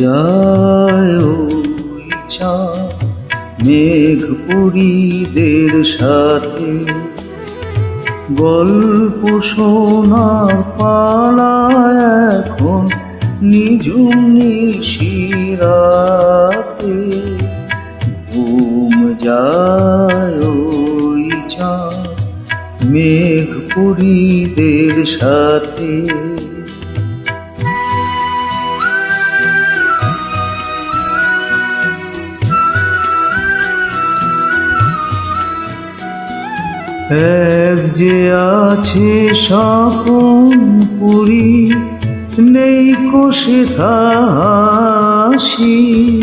যায় ওই চাঁদ মেঘপুরীদের সাথে, গল্প শোনার পালা এখন নিঝুম নিশিরাতে। ঘুম যায় ওই চাঁদ মেঘপুরীদের সাথে। এক যে আছে স্বপন পুরী, নেই কোষে হাসি।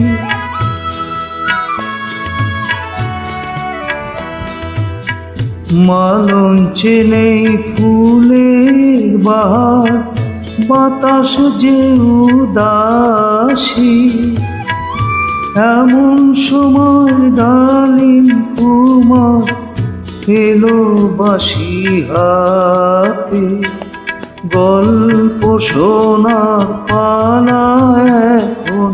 মালঞ্চে নেই ফুলের বাহার, বাতাস যে উদাসী। এমন সময় ডালিম কুমার এলো বাঁশি হাতে, গল্প শোনার পালা এখন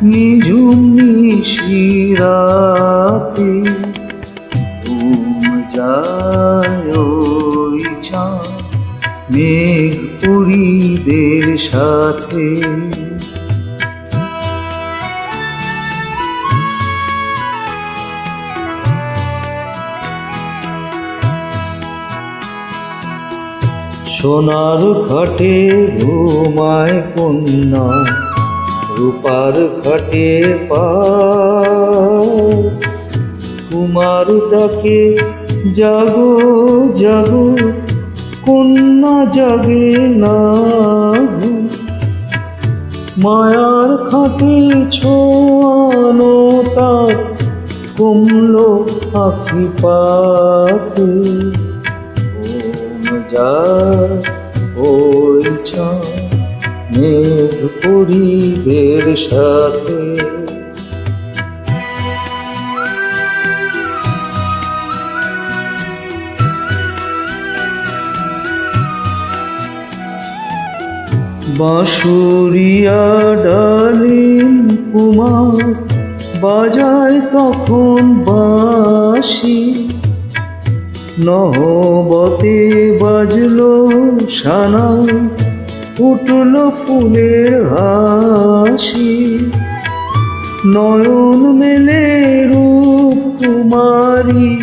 নিঝুম নিশিরাতে। ঘুম যায় ওই চাঁদ মেঘপুরীদের সাথে। সোনার ঘাটে ঘুমায় কন্যা, রূপার ঘাটে পায়। কুমার ডাকে জাগো জাগো, কন্যা জাগে না। মায়ার খাটে ছোঁয়ানো তার কমলো আখি পাতে। যায় ওই চাঁদ মেঘপুরীদের সাথে। বাঁশুরিয়া ডালিম কুমার বাজায় তখন বাঁশি। নহবতে বাজলো সানাই, উঠল ফুলের হাসি। নয়ন মেলে রূপ কুমারী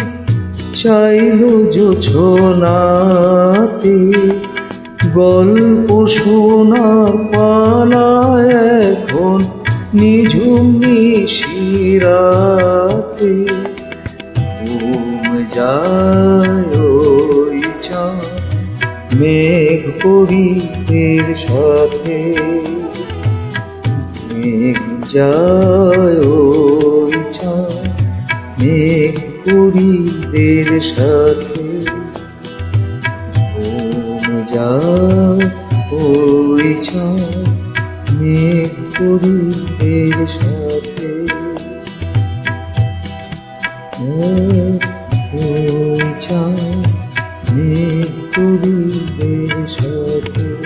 চাইল জোছনাতে, গল্প শোনার পালা এখন নিঝুম নিশিরাতে। ঘুম যায় ওই চাঁদ মেঘপুরীদের সাথে। মেঘ যায় ওই চাঁদ মেঘপুরীদের সাথে। ঘুম যায় ওই চাঁদ মেঘপুরীদের সাথে। ওই চাঁদ মেঘপুরীদের সাথে।